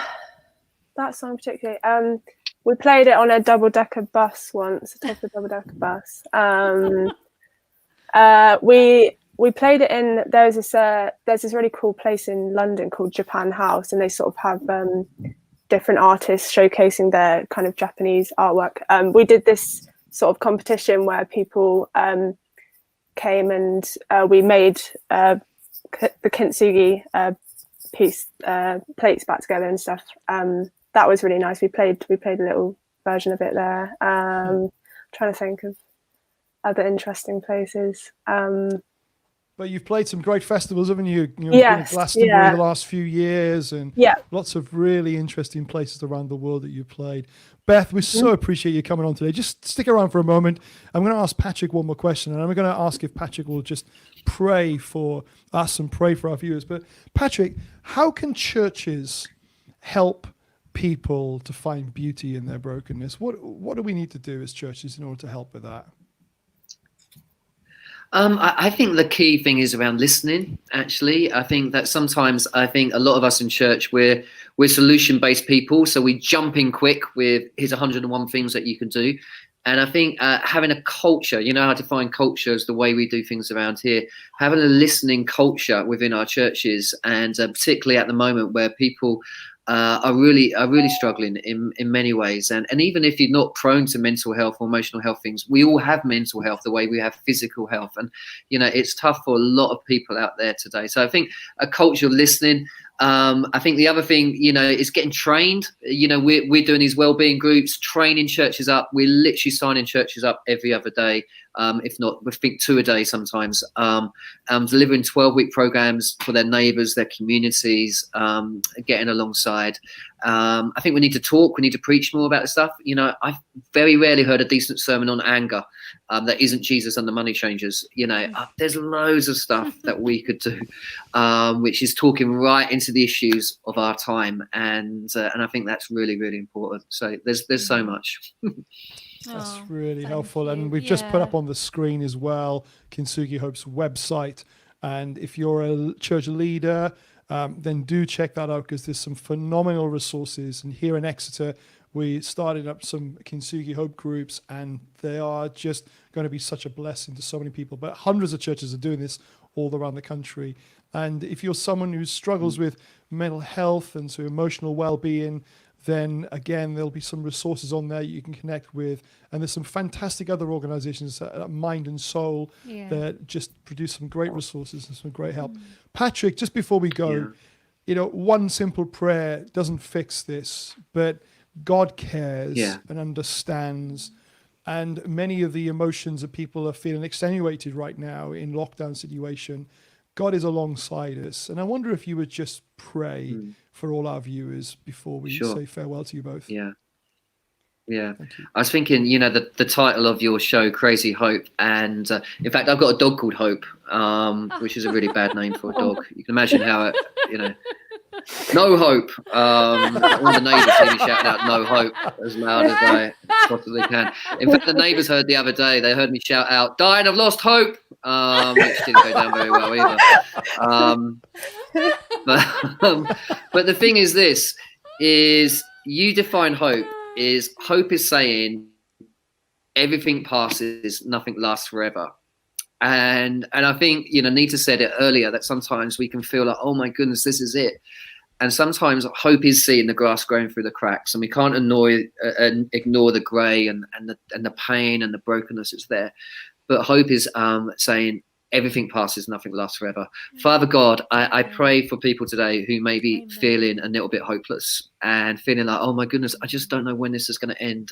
song particularly. We played it on a double-decker bus once, atop a double-decker bus. We played it in there's this really cool place in London called Japan House, and they sort of have different artists showcasing their kind of Japanese artwork. We did this sort of competition where people came and we made the kintsugi piece plates back together and stuff. That was really nice. We played a little version of it there. Trying to think of other interesting places. But you've played some great festivals, haven't you? You've Yes, been at Glastonbury yeah. the last few years, and Yeah. lots of really interesting places around the world that you've played. Beth, we so appreciate you coming on today. Just stick around for a moment. I'm going to ask Patrick one more question, and I'm going to ask if Patrick will just pray for us and pray for our viewers. But Patrick, how can churches help people to find beauty in their brokenness? What do we need to do as churches in order to help with that? I think the key thing is around listening. Actually, I think that sometimes a lot of us in church we're solution-based people, so we jump in quick with here's 101 things that you can do. And I think having a culture, you know how to define culture as the way we do things around here, having a listening culture within our churches, and particularly at the moment where people are really struggling in many ways. And even if you're not prone to mental health or emotional health things, we all have mental health the way we have physical health. And, you know, it's tough for a lot of people out there today. So I think a culture of listening. I think the other thing, you know, is getting trained. You know, we're doing these wellbeing groups, training churches up. We're literally signing churches up every other day, if not, we think 2 a day sometimes. Delivering 12-week programs for their neighbours, their communities, getting alongside. I think we need to talk. We need to preach more about this stuff. You know, I've very rarely heard a decent sermon on anger that isn't Jesus and the money changers. You know, there's loads of stuff that we could do, which is talking right into the issues of our time, and I think that's really, really important. So there's so much. That's really helpful. And we've just put up on the screen as well Kintsugi Hope's website. And if you're a church leader, then do check that out, because there's some phenomenal resources. And here in Exeter, we started up some Kintsugi Hope groups, and they are just going to be such a blessing to so many people. But hundreds of churches are doing this all around the country. And if you're someone who struggles with mental health and so emotional well-being, then again, there'll be some resources on there you can connect with. And there's some fantastic other organizations, Mind and Soul, that just produce some great resources and some great help. Patrick, just before we go, you know, one simple prayer doesn't fix this, but God cares and understands. And many of the emotions that people are feeling extenuated right now in lockdown situation, God is alongside us. And I wonder if you would just pray for all our viewers before we say farewell to you both. Yeah. I was thinking, you know, the title of your show, Crazy Hope. And in fact, I've got a dog called Hope, which is a really bad name for a dog. You can imagine how it, you know, no hope. All the neighbours hear me shouting out "no hope" as loud as I possibly can. In fact, the neighbours heard the other day. They heard me shout out, "Dying, I've lost hope," which didn't go down very well either. But the thing is, this is you define hope. Hope is saying everything passes, nothing lasts forever. And I think, you know, Nita said it earlier that sometimes we can feel like, oh my goodness, this is it. And sometimes hope is seeing the grass growing through the cracks, and we can't ignore the grey and the pain and the brokenness that's there. But hope is saying everything passes, nothing lasts forever. Father God, I pray for people today who may be feeling a little bit hopeless and feeling like, oh my goodness, I just don't know when this is going to end.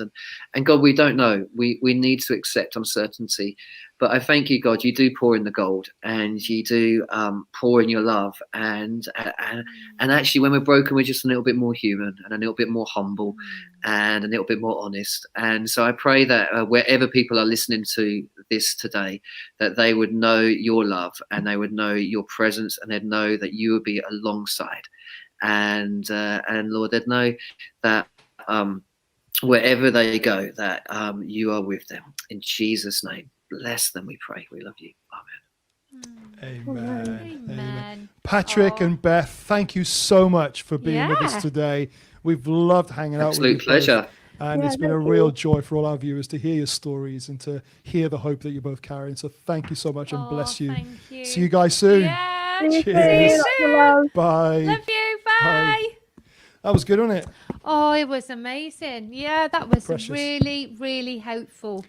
And God, we don't know. We need to accept uncertainty. But I thank you, God, you do pour in the gold, and you do pour in your love. And actually, when we're broken, we're just a little bit more human and a little bit more humble and a little bit more honest. And so I pray that wherever people are listening to this today, that they would know your love, and they would know your presence, and they'd know that you would be alongside. And Lord, they'd know that wherever they go, that you are with them. In Jesus' name. Bless them, we pray. We love you. Amen. Patrick and Beth, thank you so much for being with us today. We've loved hanging out with you. Absolute pleasure. And it's been a real joy for all our viewers to hear your stories and to hear the hope that you're both carrying. So thank you so much, and bless you. Thank you. See you guys soon. Yeah. Cheers. Love. Bye. Love you. Bye. That was good, wasn't it? Oh, it was amazing. Yeah, that was Precious. really, really helpful.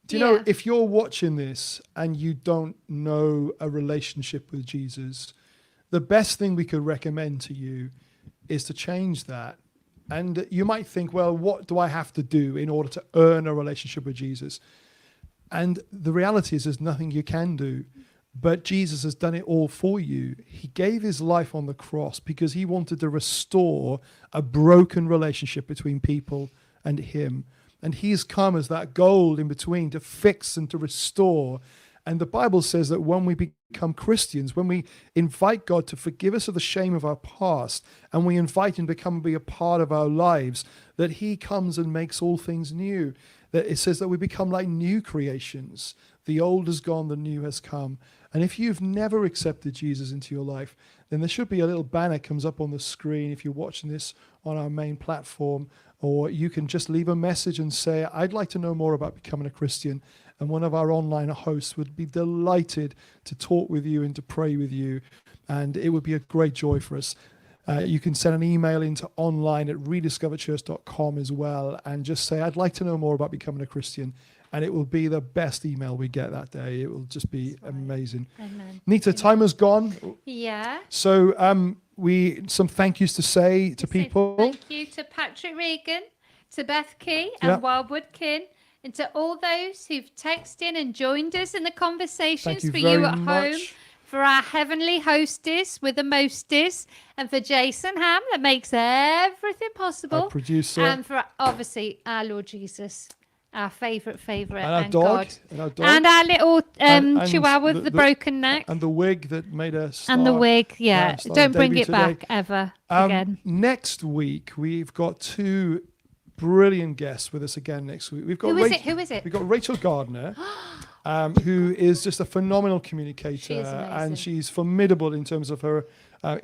Do you know, if you're watching this and you don't know a relationship with Jesus, the best thing we could recommend to you is to change that. And you might think, well, what do I have to do in order to earn a relationship with Jesus? And the reality is there's nothing you can do, but Jesus has done it all for you. He gave his life on the cross because he wanted to restore a broken relationship between people and him. And he's come as that gold in between to fix and to restore. And the Bible says that when we become Christians, when we invite God to forgive us of the shame of our past, and we invite him to come and be a part of our lives, that he comes and makes all things new. That it says that we become like new creations. The old has gone, the new has come. And if you've never accepted Jesus into your life, then there should be a little banner comes up on the screen if you're watching this on our main platform, or you can just leave a message and say, I'd like to know more about becoming a Christian. And one of our online hosts would be delighted to talk with you and to pray with you. And it would be a great joy for us. You can send an email into online@rediscoverchurch.com as well and just say, I'd like to know more about becoming a Christian. And it will be the best email we get that day. It will just be amazing. Amen. Nita, time has gone. Yeah. So some thank yous to say to people. Thank you to Patrick Regan, to Beth Key and Wildwood Kin, and to all those who've texted in and joined us in the conversations, Thank for you very you at home, much. for our heavenly hostess with the mostess, and for Jason Ham that makes everything possible, Our producer. and for obviously our Lord Jesus, our favourite, And our and dog. God. And our dog. And our little And chihuahua with the broken neck. And the wig that made us. And the wig, yeah. start Don't bring debut it today. back ever again. Next week, we've got two brilliant guests with us again next week. We've got Who is it? Who is it? We've got Rachel Gardner, who is just a phenomenal communicator. She is amazing. And she's formidable in terms of her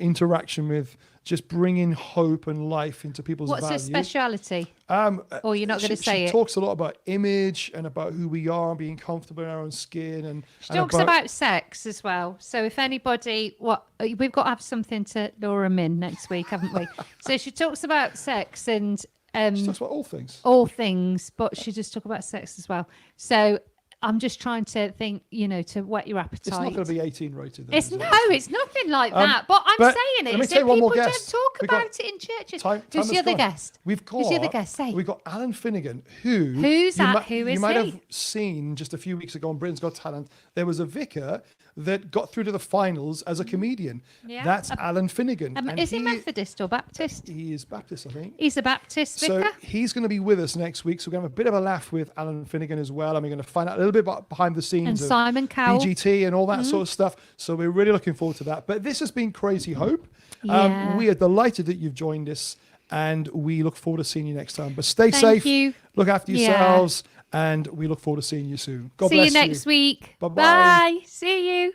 interaction with just bringing hope and life into people's What's her values. speciality? Or you're not going to say She it? talks a lot about image and about who we are and being comfortable in our own skin. And She talks about sex as well. So if anybody, we've got to have something to lure them in next week, haven't we? So she talks about sex and she talks about all things. all things, but she just talk about sex as well. So I'm just trying to think, to whet your appetite. It's not going to be 18 rated. Though, It's is it? it's nothing like that. But I'm but saying let it me so tell you one more people don't guest. talk We've got- about it in churches. Time Who's the has other gone. guest? We've got. Who's the other guest? Say. We've got Alan Finnegan, who Who's that? Who you is might he? have seen just a few weeks ago on Britain's Got Talent. There was a vicar that got through to the finals as a comedian. Yeah. That's Alan Finnegan. And Is he Methodist or Baptist? He is Baptist, I think. He's a Baptist So vicar. he's going to be with us next week. So we're going to have a bit of a laugh with Alan Finnegan as well. And we're going to find out a little bit about behind the scenes And of Simon Cowell. BGT and all that sort of stuff. So we're really looking forward to that. But this has been Crazy Hope. Yeah. We are delighted that you've joined us, and we look forward to seeing you next time. But stay Thank safe, you. look after Yeah. yourselves, and we look forward to seeing you soon. God See bless you next week. Bye-bye. Bye. See you.